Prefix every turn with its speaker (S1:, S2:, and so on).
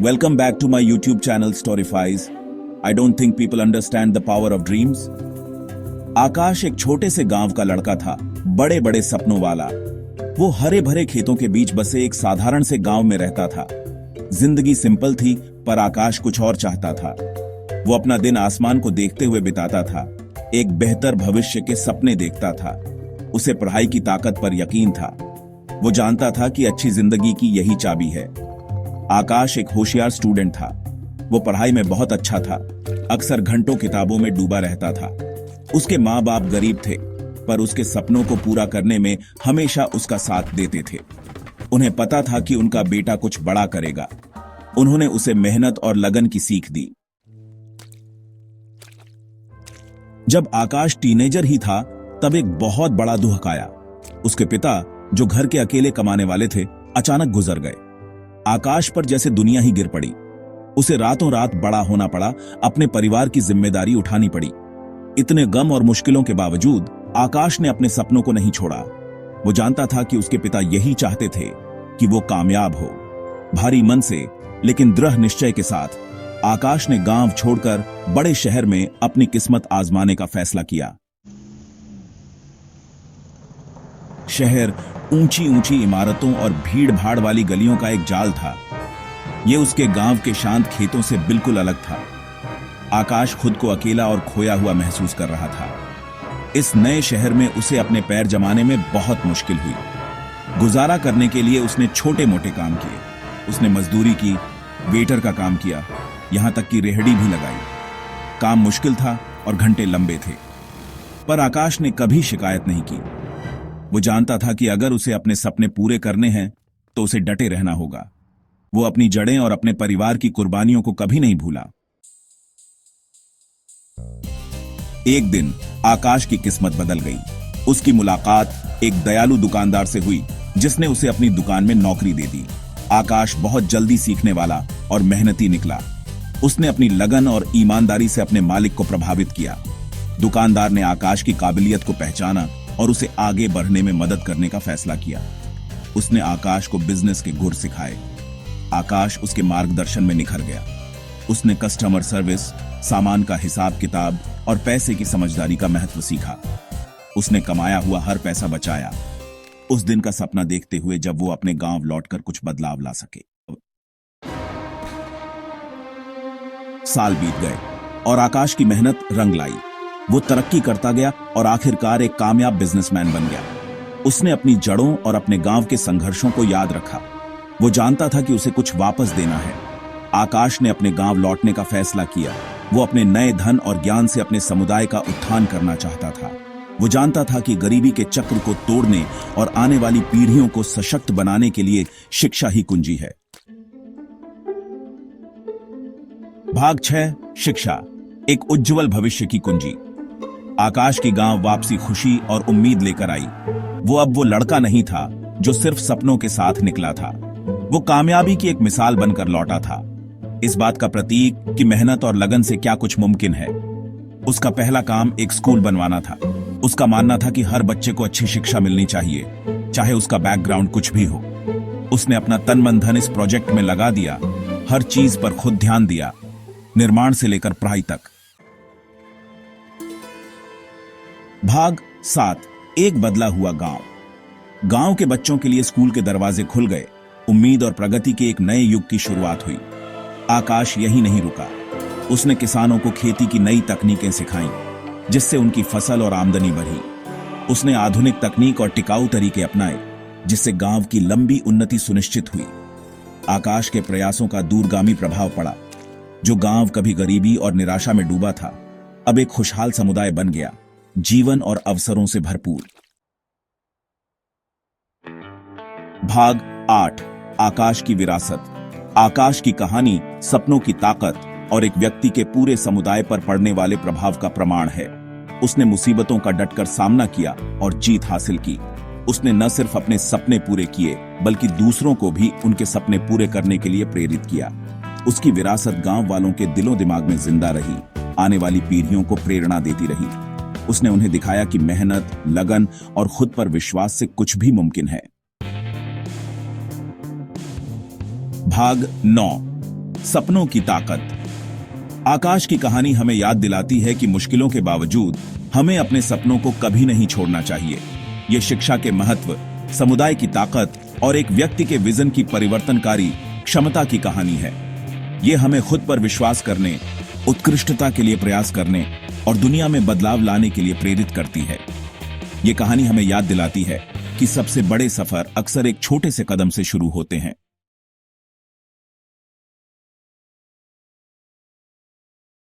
S1: Welcome back to my YouTube channel Storyfies. I don't think people understand the power of dreams. आकाश एक छोटे से गांव का लड़का था, बड़े बड़े सपनों वाला। वो हरे भरे खेतों के बीच बसे एक साधारण से गांव में रहता था। जिंदगी सिंपल थी, पर आकाश कुछ और चाहता था। वो अपना दिन आसमान को देखते हुए बिताता था, एक बेहतर भविष्य के सपने देखता था। उसे पढ़ाई की ताकत पर यकीन था। वो जानता था कि अच्छी जिंदगी की यही चाबी है। आकाश एक होशियार स्टूडेंट था। वो पढ़ाई में बहुत अच्छा था, अक्सर घंटों किताबों में डूबा रहता था। उसके माँ बाप गरीब थे, पर उसके सपनों को पूरा करने में हमेशा उसका साथ देते थे। उन्हें पता था कि उनका बेटा कुछ बड़ा करेगा। उन्होंने उसे मेहनत और लगन की सीख दी। जब आकाश टीनेजर ही था, तब एक बहुत बड़ा दुख आया। उसके पिता, जो घर के अकेले कमाने वाले थे, अचानक गुजर गए। आकाश पर जैसे दुनिया ही गिर पड़ी। उसे रातों रात बड़ा होना पड़ा, अपने परिवार की जिम्मेदारी उठानी पड़ी। इतने गम और मुश्किलों के बावजूद आकाश ने अपने सपनों को नहीं छोड़ा। वो जानता था कि उसके पिता यही चाहते थे कि वो कामयाब हो। भारी मन से, लेकिन दृढ़ निश्चय के साथ आकाश ने गांव छोड़कर बड़े शहर में अपनी किस्मत आजमाने का फैसला किया। शहर ऊंची ऊंची इमारतों और भीड़ भाड़ वाली गलियों का एक जाल था। यह उसके गांव के शांत खेतों से बिल्कुल अलग था। आकाश खुद को अकेला और खोया हुआ महसूस कर रहा था। इस नए शहर में उसे अपने पैर जमाने में बहुत मुश्किल हुई। गुजारा करने के लिए उसने छोटे मोटे काम किए। उसने मजदूरी की, वेटर का काम किया, यहां तक कि रेहड़ी भी लगाई। काम मुश्किल था और घंटे लंबे थे, पर आकाश ने कभी शिकायत नहीं की। वो जानता था कि अगर उसे अपने सपने पूरे करने हैं तो उसे डटे रहना होगा। वो अपनी जड़ें और अपने परिवार की कुर्बानियों को कभी नहीं भूला। एक दिन आकाश की किस्मत बदल गई। उसकी मुलाकात एक दयालु दुकानदार से हुई, जिसने उसे अपनी दुकान में नौकरी दे दी। आकाश बहुत जल्दी सीखने वाला और मेहनती निकला। उसने अपनी लगन और ईमानदारी से अपने मालिक को प्रभावित किया। दुकानदार ने आकाश की काबिलियत को पहचाना और उसे आगे बढ़ने में मदद करने का फैसला किया। उसने आकाश को बिजनेस के गुर सिखाए। आकाश उसके मार्गदर्शन में निखर गया। उसने कस्टमर सर्विस, सामान का हिसाब किताब और पैसे की समझदारी का महत्व सीखा। उसने कमाया हुआ हर पैसा बचाया, उस दिन का सपना देखते हुए जब वो अपने गांव लौटकर कुछ बदलाव ला सके। साल बीत गए और आकाश की मेहनत रंग लाई। वो तरक्की करता गया और आखिरकार एक कामयाब बिजनेसमैन बन गया। उसने अपनी जड़ों और अपने गांव के संघर्षों को याद रखा। वो जानता था कि उसे कुछ वापस देना है। आकाश ने अपने गांव लौटने का फैसला किया। वो अपने नए धन और ज्ञान से अपने समुदाय का उत्थान करना चाहता था। वो जानता था कि गरीबी के चक्र को तोड़ने और आने वाली पीढ़ियों को सशक्त बनाने के लिए शिक्षा ही कुंजी है। भाग 6, शिक्षा, एक उज्जवल भविष्य की कुंजी। आकाश की गांव वापसी खुशी और उम्मीद लेकर आई। वो अब वो लड़का नहीं था जो सिर्फ सपनों के साथ निकला था। वो कामयाबी की एक मिसाल बनकर लौटा था, इस बात का प्रतीक कि मेहनत और लगन से क्या कुछ मुमकिन है। उसका पहला काम एक स्कूल बनवाना था। उसका मानना था कि हर बच्चे को अच्छी शिक्षा मिलनी चाहिए, चाहे उसका बैकग्राउंड कुछ भी हो। उसने अपना तन मन धन इस प्रोजेक्ट में लगा दिया, हर चीज पर खुद ध्यान दिया, निर्माण से लेकर पढ़ाई तक। भाग 7, एक बदला हुआ गांव। गांव के बच्चों के लिए स्कूल के दरवाजे खुल गए। उम्मीद और प्रगति के एक नए युग की शुरुआत हुई। आकाश यही नहीं रुका। उसने किसानों को खेती की नई तकनीकें सिखाईं, जिससे उनकी फसल और आमदनी बढ़ी। उसने आधुनिक तकनीक और टिकाऊ तरीके अपनाए, जिससे गांव की लंबी उन्नति सुनिश्चित हुई। आकाश के प्रयासों का दूरगामी प्रभाव पड़ा। जो गांव कभी गरीबी और निराशा में डूबा था, अब एक खुशहाल समुदाय बन गया, जीवन और अवसरों से भरपूर। भाग 8, आकाश की विरासत। आकाश की कहानी सपनों की ताकत और एक व्यक्ति के पूरे समुदाय पर पड़ने वाले प्रभाव का प्रमाण है। उसने मुसीबतों का डटकर सामना किया और जीत हासिल की। उसने न सिर्फ अपने सपने पूरे किए, बल्कि दूसरों को भी उनके सपने पूरे करने के लिए प्रेरित किया। उसकी विरासत गांव वालों के दिलों दिमाग में जिंदा रही, आने वाली पीढ़ियों को प्रेरणा देती रही। उसने उन्हें दिखाया कि मेहनत, लगन और खुद पर विश्वास से कुछ भी मुमकिन है। भाग 9, सपनों की ताकत। आकाश की कहानी हमें याद दिलाती है कि मुश्किलों के बावजूद हमें अपने सपनों को कभी नहीं छोड़ना चाहिए। ये शिक्षा के महत्व, समुदाय की ताकत और एक व्यक्ति के विजन की परिवर्तनकारी क्षमता की कहानी है। ये हमें खुद पर विश्वास करने, उत्कृष्टता के लिए प्रयास करने और दुनिया में बदलाव लाने के लिए प्रेरित करती है। ये कहानी हमें याद दिलाती है कि सबसे बड़े सफर अक्सर एक छोटे से कदम से शुरू होते हैं।